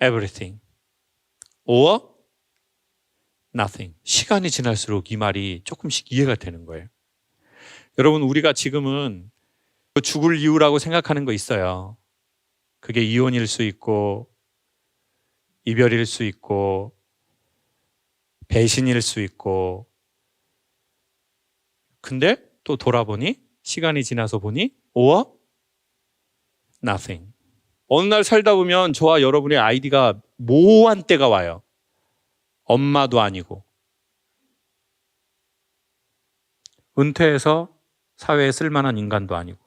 everything or nothing. 시간이 지날수록 이 말이 조금씩 이해가 되는 거예요. 여러분, 우리가 지금은 죽을 이유라고 생각하는 거 있어요. 그게 이혼일 수 있고 이별일 수 있고 배신일 수 있고, 근데 또 돌아보니 시간이 지나서 보니 or nothing. 어느 날 살다 보면 저와 여러분의 아이디가 모호한 때가 와요. 엄마도 아니고 은퇴해서 사회에 쓸만한 인간도 아니고.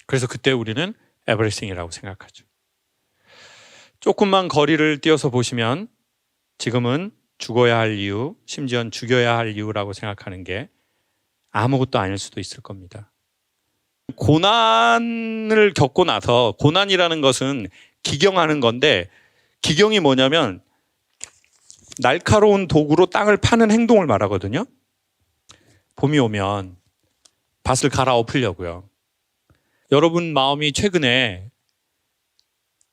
그래서 그때 우리는 everything이라고 생각하죠. 조금만 거리를 띄어서 보시면 지금은 죽어야 할 이유, 심지어는 죽여야 할 이유라고 생각하는 게 아무것도 아닐 수도 있을 겁니다. 고난을 겪고 나서, 고난이라는 것은 기경하는 건데, 기경이 뭐냐면 날카로운 도구로 땅을 파는 행동을 말하거든요. 봄이 오면 밭을 갈아엎으려고요. 여러분 마음이 최근에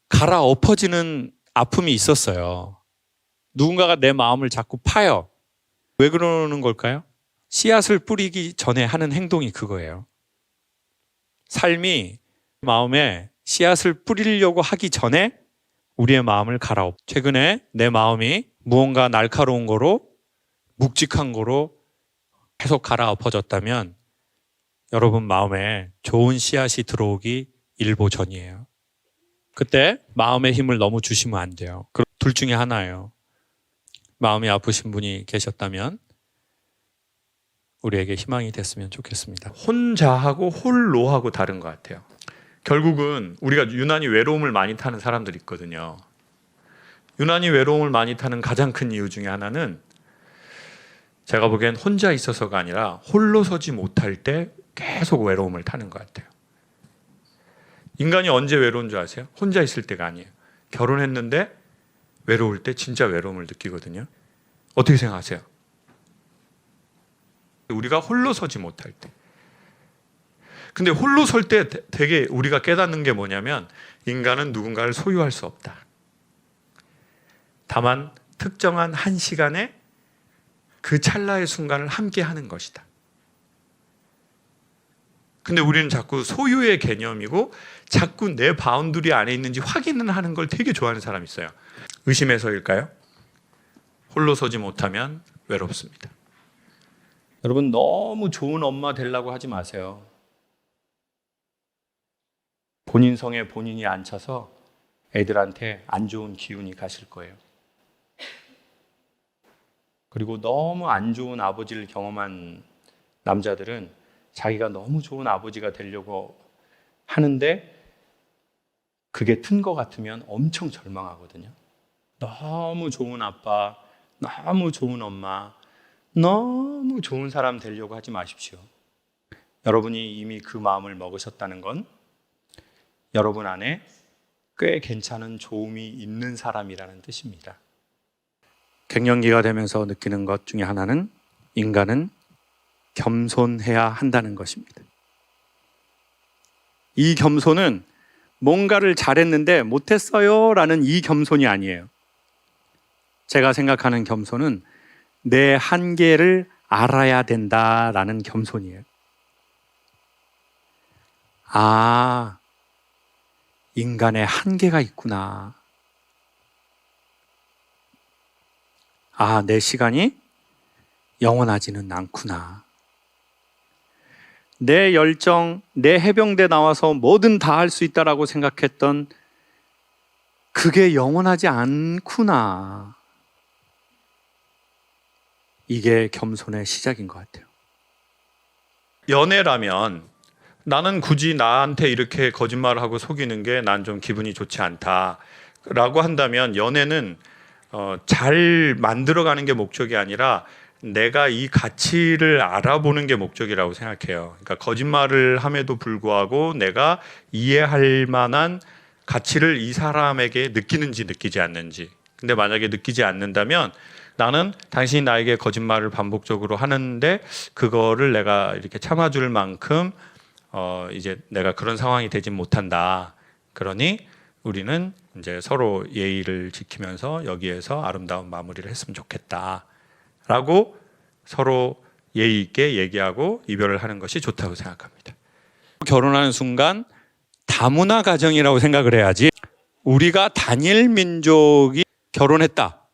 갈아엎어지는 아픔이 있었어요. 누군가가 내 마음을 자꾸 파요. 왜 그러는 걸까요? 씨앗을 뿌리기 전에 하는 행동이 그거예요. 삶이 마음에 씨앗을 뿌리려고 하기 전에 우리의 마음을 갈아엎. 최근에 내 마음이 무언가 날카로운 거로, 묵직한 거로 계속 갈아엎어졌다면 여러분 마음에 좋은 씨앗이 들어오기 일보 전이에요. 그때 마음의 힘을 너무 주시면 안 돼요. 둘 중에 하나예요. 마음이 아프신 분이 계셨다면 우리에게 희망이 됐으면 좋겠습니다. 혼자하고 홀로하고 다른 것 같아요. 결국은 우리가 유난히 외로움을 많이 타는 사람들이 있거든요. 유난히 외로움을 많이 타는 가장 큰 이유 중에 하나는 제가 보기엔 혼자 있어서가 아니라 홀로 서지 못할 때 계속 외로움을 타는 것 같아요. 인간이 언제 외로운 줄 아세요? 혼자 있을 때가 아니에요. 결혼했는데 외로울 때 진짜 외로움을 느끼거든요. 어떻게 생각하세요? 우리가 홀로 서지 못할 때. 근데 홀로 설 때 되게 우리가 깨닫는 게 뭐냐면 인간은 누군가를 소유할 수 없다. 다만 특정한 한 시간에 그 찰나의 순간을 함께 하는 것이다. 근데 우리는 자꾸 소유의 개념이고 자꾸 내 바운더리 안에 있는지 확인을 하는 걸 되게 좋아하는 사람이 있어요. 의심해서일까요? 홀로 서지 못하면 외롭습니다. 여러분, 너무 좋은 엄마 되려고 하지 마세요. 본인 성에 본인이 안 차서 애들한테 안 좋은 기운이 가실 거예요. 그리고 너무 안 좋은 아버지를 경험한 남자들은 자기가 너무 좋은 아버지가 되려고 하는데 그게 튼 것 같으면 엄청 절망하거든요. 너무 좋은 아빠, 너무 좋은 엄마, 너무 좋은 사람 되려고 하지 마십시오. 여러분이 이미 그 마음을 먹으셨다는 건 여러분 안에 꽤 괜찮은 좋음이 있는 사람이라는 뜻입니다. 갱년기가 되면서 느끼는 것 중에 하나는 인간은 겸손해야 한다는 것입니다. 이 겸손은 뭔가를 잘했는데 못했어요 라는 이 겸손이 아니에요. 제가 생각하는 겸손은 내 한계를 알아야 된다라는 겸손이에요. 아, 인간의 한계가 있구나. 아, 내 시간이 영원하지는 않구나. 내 열정, 내 해병대 나와서 뭐든 다 할 수 있다라고 생각했던 그게 영원하지 않구나. 이게 겸손의 시작인 것 같아요. 연애라면 나는 굳이 나한테 이렇게 거짓말을 하고 속이는 게 난 좀 기분이 좋지 않다라고 한다면 연애는 잘 만들어가는 게 목적이 아니라 내가 이 가치를 알아보는 게 목적이라고 생각해요. 그러니까 거짓말을 함에도 불구하고 내가 이해할 만한 가치를 이 사람에게 느끼는지 느끼지 않는지. 근데 만약에 느끼지 않는다면 나는 당신이 나에게 거짓말을 반복적으로 하는데 그거를 내가 이렇게 참아줄 만큼 이제 내가 그런 상황이 되진 못한다. 그러니 우리는 이제 서로 예의를 지키면서 여기에서 아름다운 마무리를 했으면 좋겠다라고 서로 예의 있게 얘기하고 이별을 하는 것이 좋다고 생각합니다. 결혼하는 순간 다문화 가정이라고 생각을 해야지, 우리가 단일 민족이 결혼했다,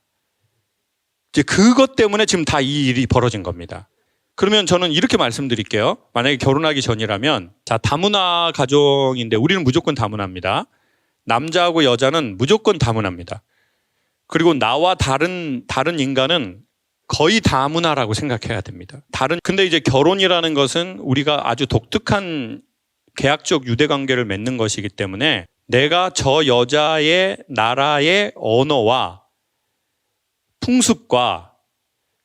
이제 그것 때문에 지금 다 이 일이 벌어진 겁니다. 그러면 저는 이렇게 말씀드릴게요. 만약에 결혼하기 전이라면, 자, 다문화 가정인데 우리는 무조건 다문화입니다. 남자하고 여자는 무조건 다문화입니다. 그리고 나와 다른 인간은 거의 다문화라고 생각해야 됩니다. 근데 이제 결혼이라는 것은 우리가 아주 독특한 계약적 유대 관계를 맺는 것이기 때문에 내가 저 여자의 나라의 언어와 풍습과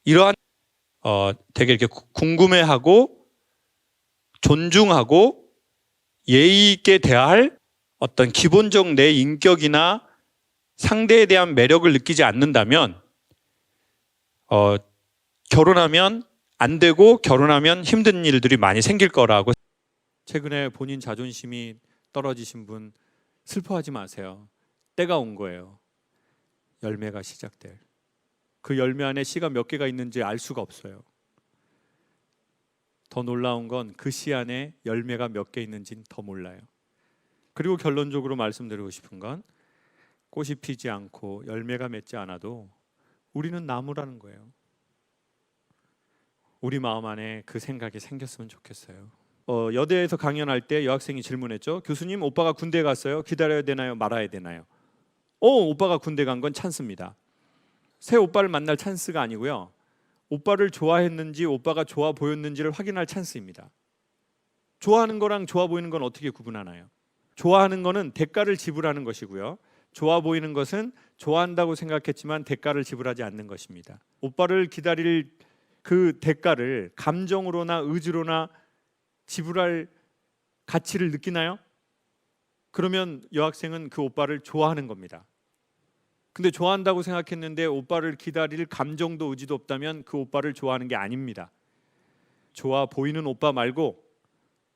이러한 되게 이렇게 궁금해하고 존중하고 예의 있게 대할 어떤 기본적 내 인격이나 상대에 대한 매력을 느끼지 않는다면 결혼하면 안 되고 결혼하면 힘든 일들이 많이 생길 거라고. 최근에 본인 자존심이 떨어지신 분 슬퍼하지 마세요. 때가 온 거예요. 열매가 시작될. 그 열매 안에 씨가 몇 개가 있는지 알 수가 없어요. 더 놀라운 건 그 씨 안에 열매가 몇 개 있는지는 더 몰라요. 그리고 결론적으로 말씀드리고 싶은 건 꽃이 피지 않고 열매가 맺지 않아도 우리는 나무라는 거예요. 우리 마음 안에 그 생각이 생겼으면 좋겠어요. 여대에서 강연할 때 여학생이 질문했죠. 교수님, 오빠가 군대 갔어요. 기다려야 되나요? 말아야 되나요? 오빠가 군대 간 건 찬스입니다. 새 오빠를 만날 찬스가 아니고요. 오빠를 좋아했는지 오빠가 좋아 보였는지를 확인할 찬스입니다. 좋아하는 거랑 좋아 보이는 건 어떻게 구분하나요? 좋아하는 거는 대가를 지불하는 것이고요. 좋아 보이는 것은 좋아한다고 생각했지만 대가를 지불하지 않는 것입니다. 오빠를 기다릴 그 대가를 감정으로나 의지로나 지불할 가치를 느끼나요? 그러면 여학생은 그 오빠를 좋아하는 겁니다. 근데 좋아한다고 생각했는데 오빠를 기다릴 감정도 의지도 없다면 그 오빠를 좋아하는 게 아닙니다. 좋아 보이는 오빠 말고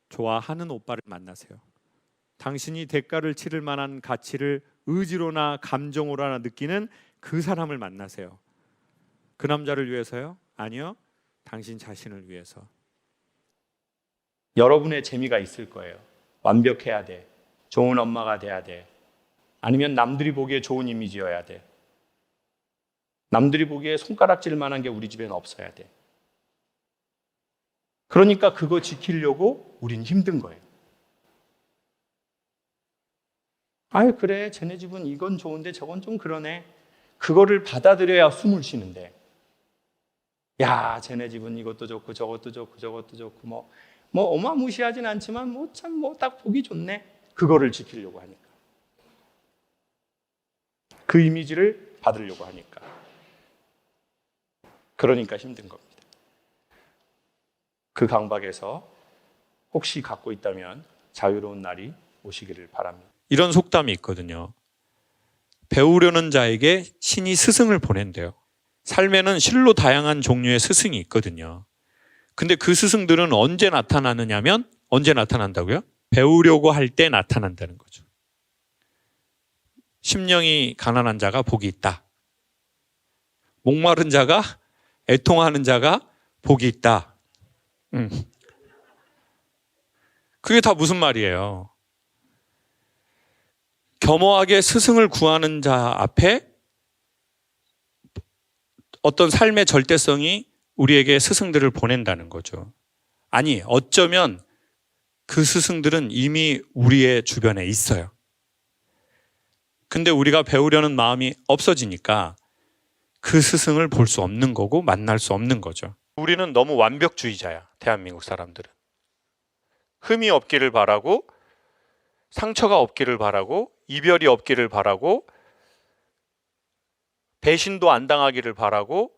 좋아하는 오빠를 만나세요. 당신이 대가를 치를 만한 가치를 의지로나 감정으로나 느끼는 그 사람을 만나세요. 그 남자를 위해서요? 아니요. 당신 자신을 위해서. 여러분의 재미가 있을 거예요. 완벽해야 돼. 좋은 엄마가 돼야 돼. 아니면 남들이 보기에 좋은 이미지여야 돼. 남들이 보기에 손가락질 만한 게 우리 집에는 없어야 돼. 그러니까 그거 지키려고 우린 힘든 거예요. 아유, 그래, 쟤네 집은 이건 좋은데 저건 좀 그러네. 그거를 받아들여야 숨을 쉬는데, 야, 쟤네 집은 이것도 좋고 저것도 좋고 저것도 좋고 뭐 어마무시하진 않지만 참 딱 보기 좋네. 그거를 지키려고 하니까, 그 이미지를 받으려고 하니까, 그러니까 힘든 겁니다. 그 강박에서 혹시 갖고 있다면 자유로운 날이 오시기를 바랍니다. 이런 속담이 있거든요. 배우려는 자에게 신이 스승을 보낸대요. 삶에는 실로 다양한 종류의 스승이 있거든요. 근데 그 스승들은 언제 나타나느냐면, 언제 나타난다고요? 배우려고 할 때 나타난다는 거죠. 심령이 가난한 자가 복이 있다. 목마른 자가, 애통하는 자가 복이 있다. 그게 다 무슨 말이에요? 겸허하게 스승을 구하는 자 앞에 어떤 삶의 절대성이 우리에게 스승들을 보낸다는 거죠. 아니, 어쩌면 그 스승들은 이미 우리의 주변에 있어요. 근데 우리가 배우려는 마음이 없어지니까 그 스승을 볼 수 없는 거고 만날 수 없는 거죠. 우리는 너무 완벽주의자야, 대한민국 사람들은. 흠이 없기를 바라고, 상처가 없기를 바라고, 이별이 없기를 바라고, 배신도 안 당하기를 바라고.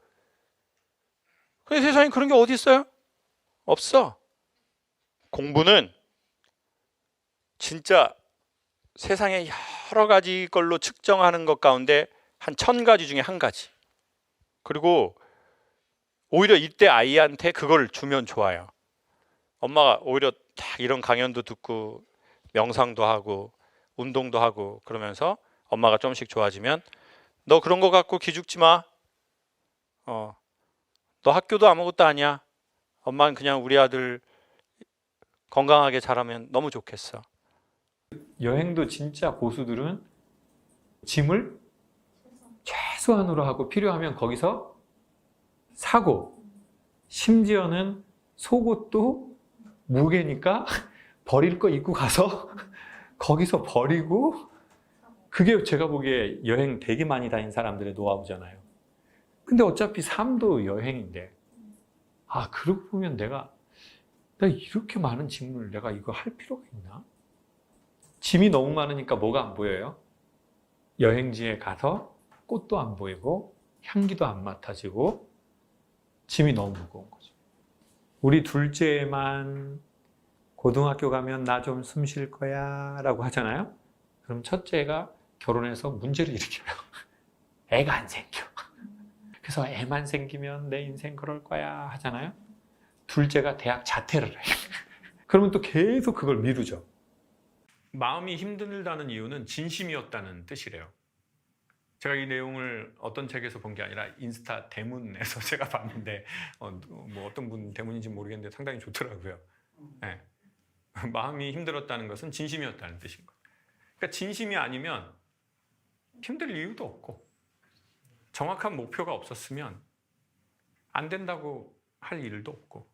근데 세상에 그런 게 어디 있어요? 없어. 공부는 진짜 세상에 여러 가지 걸로 측정하는 것 가운데 한 1000가지 중에 한 가지. 그리고 오히려 이때 아이한테 그걸 주면 좋아요. 엄마가 오히려 딱 이런 강연도 듣고 명상도 하고 운동도 하고 그러면서 엄마가 좀씩 좋아지면 너 그런 거 갖고 기죽지 마. 너 학교도 아무것도 아니야. 엄마는 그냥 우리 아들 건강하게 자라면 너무 좋겠어. 여행도 진짜 고수들은 짐을 최소한으로 하고 필요하면 거기서 사고, 심지어는 속옷도 무게니까 버릴 거 입고 가서 거기서 버리고, 그게 제가 보기에 여행 되게 많이 다닌 사람들의 노하우잖아요. 근데 어차피 삶도 여행인데, 그러고 보면 내가 이렇게 많은 짐을 내가 이거 할 필요가 있나? 짐이 너무 많으니까 뭐가 안 보여요? 여행지에 가서 꽃도 안 보이고 향기도 안 맡아지고 짐이 너무 무거운 거죠. 우리 둘째만 고등학교 가면 나 좀 숨 쉴 거야 라고 하잖아요. 그럼 첫째가 결혼해서 문제를 일으켜요. 애가 안 생겨. 그래서 애만 생기면 내 인생 그럴 거야 하잖아요. 둘째가 대학 자퇴를 해요. 그러면 또 계속 그걸 미루죠. 마음이 힘들다는 이유는 진심이었다는 뜻이래요. 제가 이 내용을 어떤 책에서 본 게 아니라 인스타 대문에서 제가 봤는데 뭐 어떤 분 대문인지 모르겠는데 상당히 좋더라고요. 네. 마음이 힘들었다는 것은 진심이었다는 뜻인 거예요. 그러니까 진심이 아니면 힘들 이유도 없고 정확한 목표가 없었으면 안 된다고 할 일도 없고,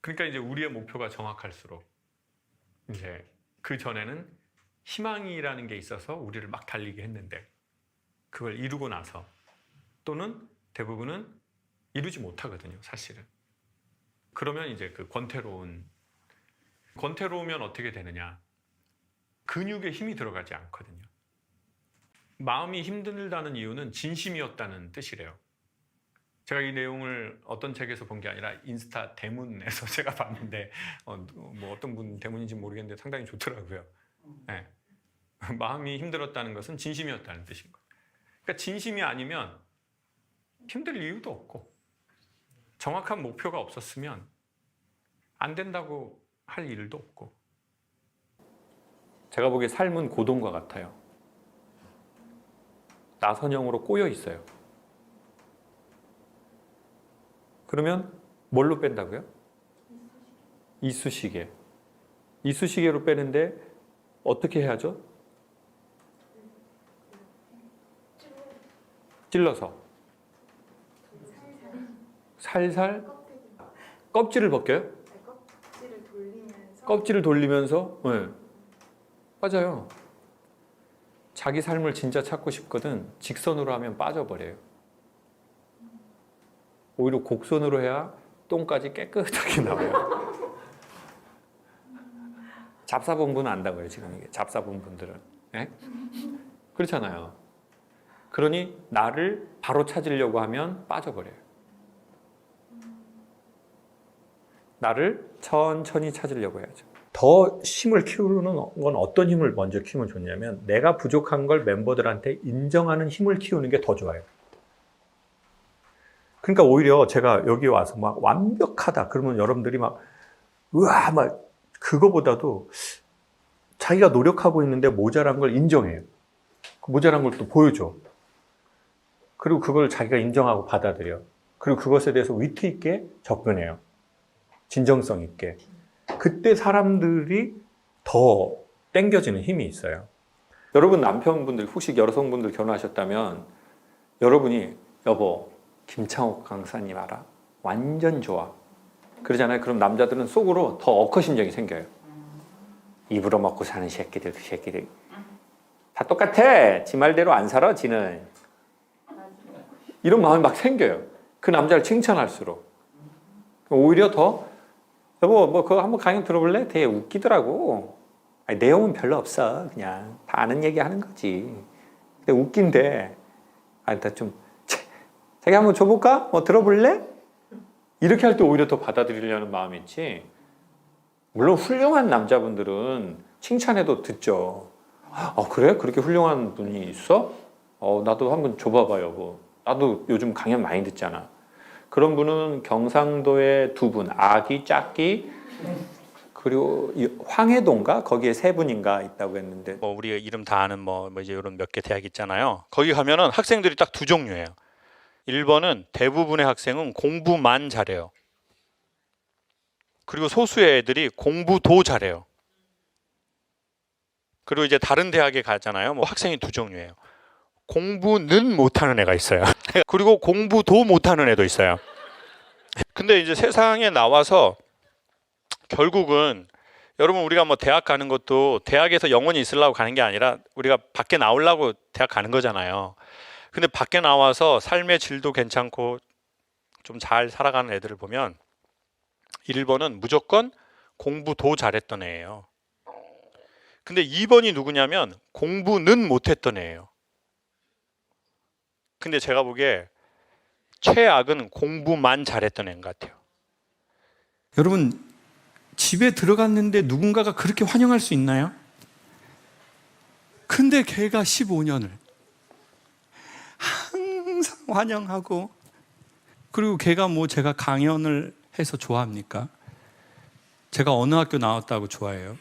그러니까 이제 우리의 목표가 정확할수록 이제 그 전에는 희망이라는 게 있어서 우리를 막 달리게 했는데 그걸 이루고 나서 또는 대부분은 이루지 못하거든요, 사실은. 그러면 이제 그 권태로우면 어떻게 되느냐? 근육에 힘이 들어가지 않거든요. 마음이 힘들다는 이유는 진심이었다는 뜻이래요. 제가 이 내용을 어떤 책에서 본 게 아니라 인스타 대문에서 제가 봤는데 뭐 어떤 분 대문인지 모르겠는데 상당히 좋더라고요. 네. 마음이 힘들었다는 것은 진심이었다는 뜻인 거예요. 그러니까 진심이 아니면 힘들 이유도 없고 정확한 목표가 없었으면 안 된다고 할 일도 없고. 제가 보기에 삶은 고동과 같아요. 나선형으로 꼬여 있어요. 그러면 뭘로 뺀다고요? 이쑤시개. 이쑤시개로 빼는데 어떻게 해야죠? 찔러서. 살살 껍질을 벗겨요? 껍질을 돌리면서. 네. 맞아요. 자기 삶을 진짜 찾고 싶거든 직선으로 하면 빠져버려요. 오히려 곡선으로 해야 똥까지 깨끗하게 나와요. 잡사본분은 안다고요, 지금 이게. 잡사본분들은. 네? 그렇잖아요. 그러니 나를 바로 찾으려고 하면 빠져버려요. 나를 천천히 찾으려고 해야죠. 더 힘을 키우는 건 어떤 힘을 먼저 키우면 좋냐면 내가 부족한 걸 멤버들한테 인정하는 힘을 키우는 게 더 좋아요. 그러니까 오히려 제가 여기 와서 막 완벽하다 그러면 여러분들이 막 우와 막 그거보다도 자기가 노력하고 있는데 모자란 걸 인정해요. 모자란 걸 또 보여줘. 그리고 그걸 자기가 인정하고 받아들여. 그리고 그것에 대해서 위트 있게 접근해요. 진정성 있게. 그때 사람들이 더 땡겨지는 힘이 있어요. 여러분 남편분들 혹시 여성분들 결혼하셨다면 여러분이 여보 김창옥 강사님 알아? 완전 좋아. 그러잖아요. 그럼 남자들은 속으로 더 억허심정이 생겨요. 입으로 먹고 사는 새끼들 그 새끼들 다 똑같아. 지 말대로 안 살아 지는. 이런 마음이 막 생겨요. 그 남자를 칭찬할수록. 오히려 더 여보 뭐 그거 한번 강연 들어볼래? 되게 웃기더라고. 아니, 내용은 별로 없어. 그냥 다 아는 얘기 하는 거지. 근데 웃긴데 나 좀 자기 한번 줘볼까? 들어볼래? 이렇게 할 때 오히려 더 받아들이려는 마음이 있지. 물론 훌륭한 남자분들은 칭찬해도 듣죠. 그래? 그렇게 훌륭한 분이 있어? 나도 한번 줘봐봐 여보. 나도 요즘 강연 많이 듣잖아. 그런 분은 경상도의 두 분, 아기, 짝기, 그리고 황해도인가 거기에 세 분인가 있다고 했는데 뭐 우리 이름 다 아는 뭐 이제 이런 몇 개 대학 있잖아요. 거기 가면은 학생들이 딱 두 종류예요. 1번은 대부분의 학생은 공부만 잘해요. 그리고 소수의 애들이 공부도 잘해요. 그리고 이제 다른 대학에 가잖아요. 뭐 학생이 두 종류예요. 공부는 못하는 애가 있어요. 그리고 공부도 못하는 애도 있어요. 근데 이제 세상에 나와서 결국은 여러분 우리가 뭐 대학 가는 것도 대학에서 영원히 있으려고 가는 게 아니라 우리가 밖에 나오려고 대학 가는 거잖아요. 근데 밖에 나와서 삶의 질도 괜찮고 좀 잘 살아가는 애들을 보면 1번은 무조건 공부도 잘했던 애예요. 근데 2번이 누구냐면 공부는 못했던 애예요. 근데 제가 보기에 최악은 공부만 잘했던 애인 것 같아요. 여러분 집에 들어갔는데 누군가가 그렇게 환영할 수 있나요? 근데 걔가 15년을 항상 환영하고, 그리고 걔가 뭐 제가 강연을 해서 좋아합니까? 제가 어느 학교 나왔다고 좋아해요?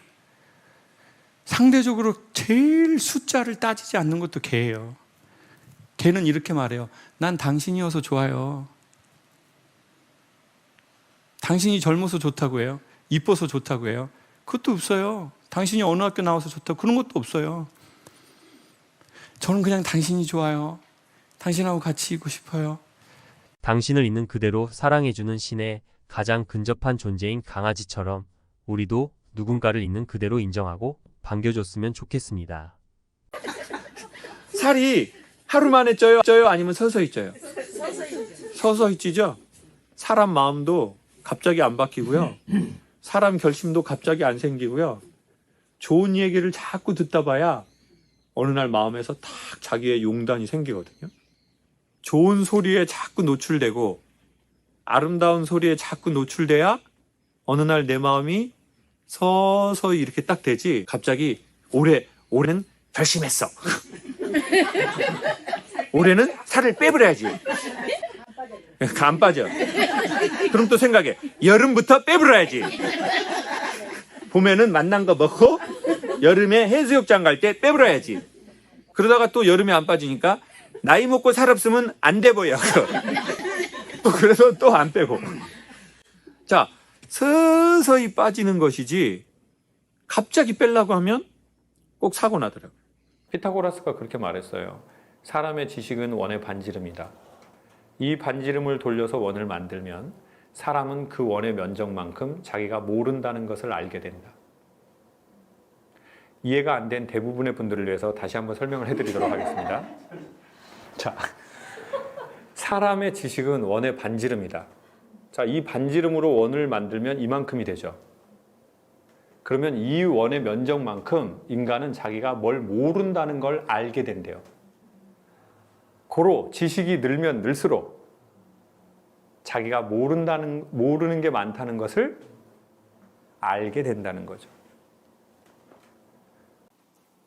상대적으로 제일 숫자를 따지지 않는 것도 걔예요. 걔는 이렇게 말해요. 난 당신이어서 좋아요. 당신이 젊어서 좋다고 해요. 이뻐서 좋다고 해요. 그것도 없어요. 당신이 어느 학교 나와서 좋다고 그런 것도 없어요. 저는 그냥 당신이 좋아요. 당신하고 같이 있고 싶어요. 당신을 있는 그대로 사랑해주는 신의 가장 근접한 존재인 강아지처럼 우리도 누군가를 있는 그대로 인정하고 반겨줬으면 좋겠습니다. 살이 하루 만에 쪄요? 아니면 서서히 쪄요? 서서히 찌죠? 사람 마음도 갑자기 안 바뀌고요. 사람 결심도 갑자기 안 생기고요. 좋은 얘기를 자꾸 듣다 봐야 어느 날 마음에서 탁 자기의 용단이 생기거든요. 좋은 소리에 자꾸 노출되고 아름다운 소리에 자꾸 노출돼야 어느 날 내 마음이 서서히 이렇게 딱 되지, 갑자기 올해는 결심했어. 올해는 살을 빼버려야지. 안 빠져. 그럼 또 생각해. 여름부터 빼버려야지. 봄에는 맛난 거 먹고 여름에 해수욕장 갈 때 빼버려야지. 그러다가 또 여름에 안 빠지니까 나이 먹고 살 없으면 안 돼 보여. 또 그래서 또 안 빼고. 자, 서서히 빠지는 것이지 갑자기 빼려고 하면 꼭 사고 나더라고요. 피타고라스가 그렇게 말했어요. 사람의 지식은 원의 반지름이다. 이 반지름을 돌려서 원을 만들면 사람은 그 원의 면적만큼 자기가 모른다는 것을 알게 된다. 이해가 안 된 대부분의 분들을 위해서 다시 한번 설명을 해드리도록 하겠습니다. 자, 사람의 지식은 원의 반지름이다. 자, 이 반지름으로 원을 만들면 이만큼이 되죠. 그러면 이 원의 면적만큼 인간은 자기가 뭘 모른다는 걸 알게 된대요. 고로 지식이 늘면 늘수록 자기가 모르는 게 많다는 것을 알게 된다는 거죠.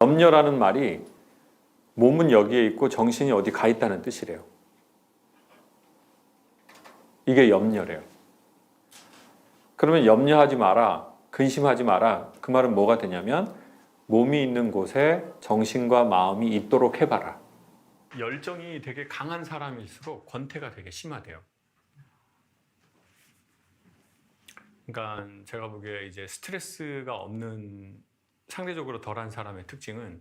염려라는 말이 몸은 여기에 있고 정신이 어디 가 있다는 뜻이래요. 이게 염려래요. 그러면 염려하지 마라, 근심하지 마라. 그 말은 뭐가 되냐면 몸이 있는 곳에 정신과 마음이 있도록 해봐라. 열정이 되게 강한 사람일수록 권태가 되게 심하대요. 그러니까 제가 보기에 이제 스트레스가 없는, 상대적으로 덜한 사람의 특징은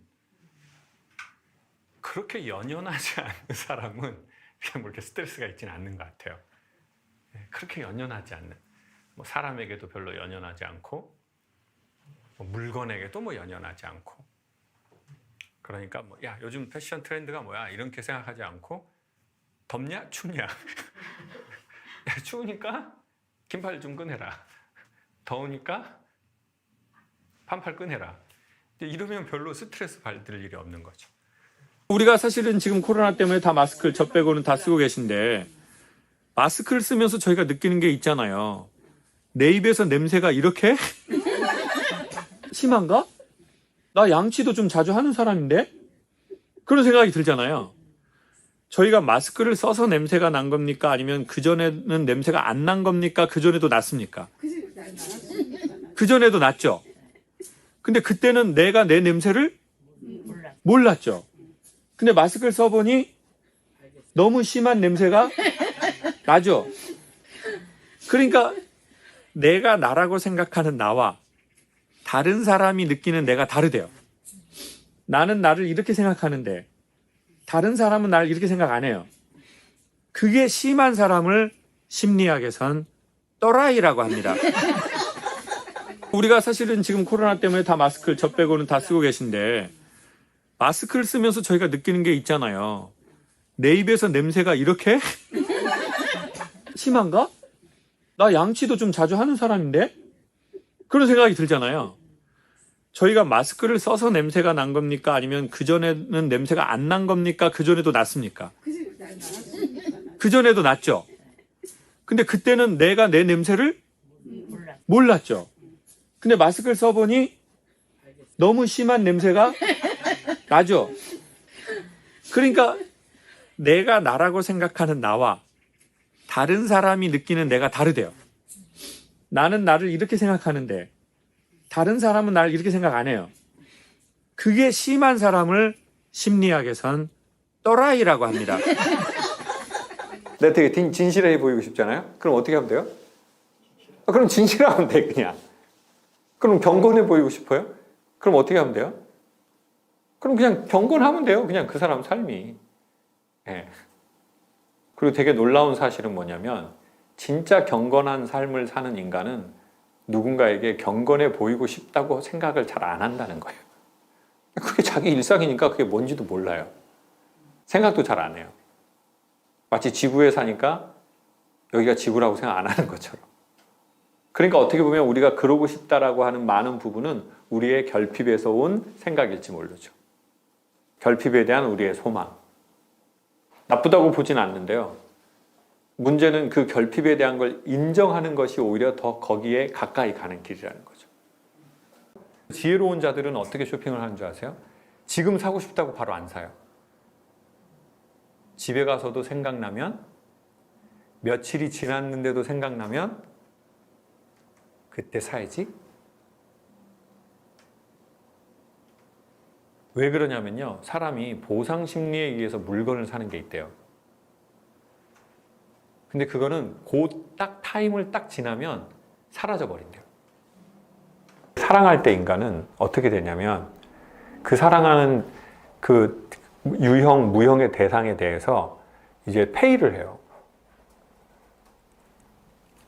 그렇게 연연하지 않는 사람은 그냥 뭐 이렇게 스트레스가 있지는 않는 것 같아요. 그렇게 연연하지 않는, 뭐 사람에게도 별로 연연하지 않고, 뭐 물건에게도 뭐 연연하지 않고, 그러니까 뭐 야 요즘 패션 트렌드가 뭐야 이렇게 생각하지 않고, 덥냐 춥냐, 야, 추우니까 긴팔 좀 꺼내라, 더우니까 반팔 꺼내라. 이러면 별로 스트레스 받을 일이 없는 거죠. 우리가 사실은 지금 코로나 때문에 다 마스크를 저 빼고는 다 쓰고 계신데, 마스크를 쓰면서 저희가 느끼는 게 있잖아요. 내 입에서 냄새가 이렇게 심한가? 나 양치도 좀 자주 하는 사람인데? 그런 생각이 들잖아요. 저희가 마스크를 써서 냄새가 난 겁니까? 아니면 그전에는 냄새가 안 난 겁니까? 그전에도 났습니까? 그전에도 났죠. 근데 그때는 내가 내 냄새를 몰랐죠. 근데 마스크를 써보니 너무 심한 냄새가 나죠. 그러니까 내가 나라고 생각하는 나와 다른 사람이 느끼는 내가 다르대요. 나는 나를 이렇게 생각하는데 다른 사람은 나를 이렇게 생각 안 해요. 그게 심한 사람을 심리학에선 또라이라고 합니다. 우리가 사실은 지금 코로나 때문에 다 마스크를 저 빼고는 다 쓰고 계신데 마스크를 쓰면서 저희가 느끼는 게 있잖아요. 내 입에서 냄새가 이렇게 심한가? 나 양치도 좀 자주 하는 사람인데? 그런 생각이 들잖아요. 저희가 마스크를 써서 냄새가 난 겁니까? 아니면 그전에는 냄새가 안 난 겁니까? 그전에도 났습니까? 그전에도 났죠. 근데 그때는 내가 내 냄새를 몰랐죠. 근데 마스크를 써보니 너무 심한 냄새가 나죠. 그러니까 내가 나라고 생각하는 나와 다른 사람이 느끼는 내가 다르대요. 나는 나를 이렇게 생각하는데 다른 사람은 나를 이렇게 생각 안 해요. 그게 심한 사람을 심리학에선 또라이라고 합니다. 내가 되게 진실해 보이고 싶잖아요? 그럼 어떻게 하면 돼요? 그럼 진실하면 돼, 그냥. 그럼 경건해 보이고 싶어요? 그럼 어떻게 하면 돼요? 그럼 그냥 경건하면 돼요. 그냥 그 사람 삶이. 예. 그리고 되게 놀라운 사실은 뭐냐면 진짜 경건한 삶을 사는 인간은 누군가에게 경건해 보이고 싶다고 생각을 잘 안 한다는 거예요. 그게 자기 일상이니까 그게 뭔지도 몰라요. 생각도 잘 안 해요. 마치 지구에 사니까 여기가 지구라고 생각 안 하는 것처럼. 그러니까 어떻게 보면 우리가 그러고 싶다라고 하는 많은 부분은 우리의 결핍에서 온 생각일지 모르죠. 결핍에 대한 우리의 소망. 나쁘다고 보진 않는데요. 문제는 그 결핍에 대한 걸 인정하는 것이 오히려 더 거기에 가까이 가는 길이라는 거죠. 지혜로운 자들은 어떻게 쇼핑을 하는 줄 아세요? 지금 사고 싶다고 바로 안 사요. 집에 가서도 생각나면, 며칠이 지났는데도 생각나면 그때 사야지. 왜 그러냐면요. 사람이 보상 심리에 의해서 물건을 사는 게 있대요. 근데 그거는 그 딱 타임을 딱 지나면 사라져 버린대요. 사랑할 때 인간은 어떻게 되냐면 그 사랑하는 그 유형, 무형의 대상에 대해서 이제 페이를 해요.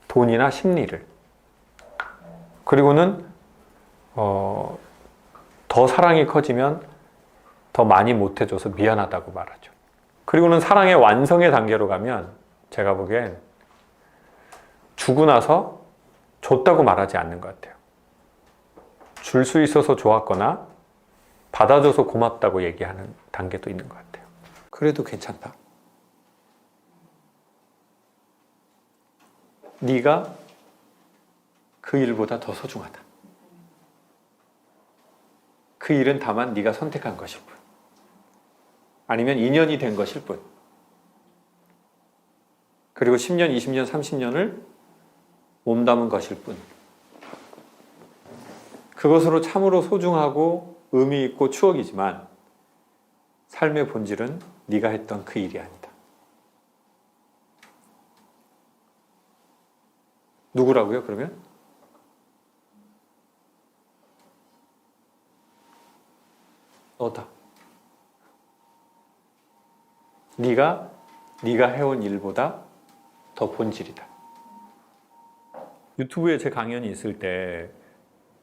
돈이나 심리를. 그리고는 더 사랑이 커지면 더 많이 못해줘서 미안하다고 말하죠. 그리고는 사랑의 완성의 단계로 가면 제가 보기엔 주고 나서 줬다고 말하지 않는 것 같아요. 줄 수 있어서 좋았거나 받아줘서 고맙다고 얘기하는 단계도 있는 것 같아요. 그래도 괜찮다. 네가 그 일보다 더 소중하다. 그 일은 다만 네가 선택한 것일 뿐. 아니면 인연이 된 것일 뿐. 그리고 10년, 20년, 30년을 몸담은 것일 뿐. 그것으로 참으로 소중하고 의미 있고 추억이지만 삶의 본질은 네가 했던 그 일이 아니다. 누구라고요, 그러면? 너다. 네가 해온 일보다 더 본질이다. 유튜브에 제 강연이 있을 때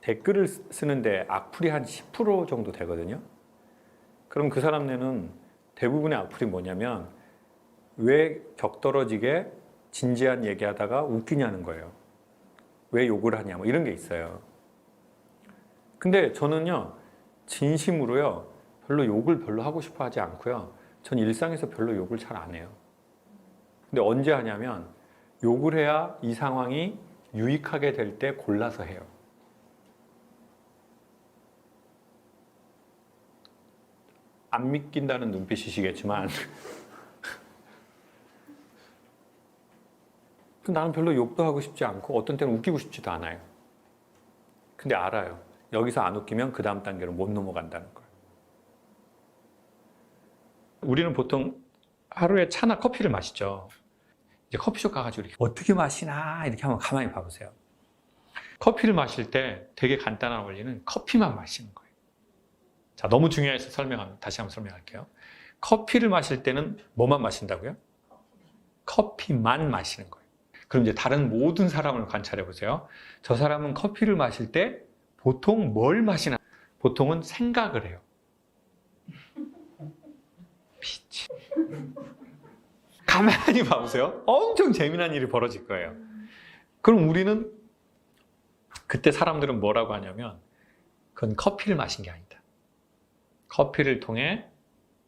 댓글을 쓰는데 악플이 한 10% 정도 되거든요. 그럼 그 사람네는 대부분의 악플이 뭐냐면 왜 격떨어지게 진지한 얘기하다가 웃기냐는 거예요. 왜 욕을 하냐 뭐 이런 게 있어요. 근데 저는요 진심으로요 별로 욕을 별로 하고 싶어 하지 않고요. 전 일상에서 별로 욕을 잘 안 해요. 근데 언제 하냐면 욕을 해야 이 상황이 유익하게 될 때 골라서 해요. 안 믿긴다는 눈빛이시겠지만 나는 별로 욕도 하고 싶지 않고 어떤 때는 웃기고 싶지도 않아요. 근데 알아요. 여기서 안 웃기면 그 다음 단계로 못 넘어간다는 걸. 우리는 보통 하루에 차나 커피를 마시죠. 이제 커피숍 가가지고 이렇게 어떻게 마시나 이렇게 한번 가만히 봐보세요. 커피를 마실 때 되게 간단한 원리는 커피만 마시는 거예요. 자, 너무 중요해서 다시 한번 설명할게요. 커피를 마실 때는 뭐만 마신다고요? 커피만 마시는 거예요. 그럼 이제 다른 모든 사람을 관찰해 보세요. 저 사람은 커피를 마실 때 보통 뭘 마시나? 보통은 생각을 해요. 미치. 가만히 봐보세요. 엄청 재미난 일이 벌어질 거예요. 그럼 우리는 그때 사람들은 뭐라고 하냐면 그건 커피를 마신 게 아니다. 커피를 통해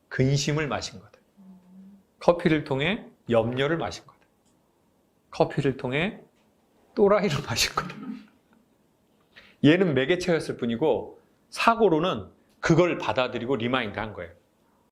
근심을 마신 거다. 커피를 통해 염려를 마신 거다. 커피를 통해 또라이를 마신 거다. 얘는 매개체였을 뿐이고 사고로는 그걸 받아들이고 리마인드 한 거예요.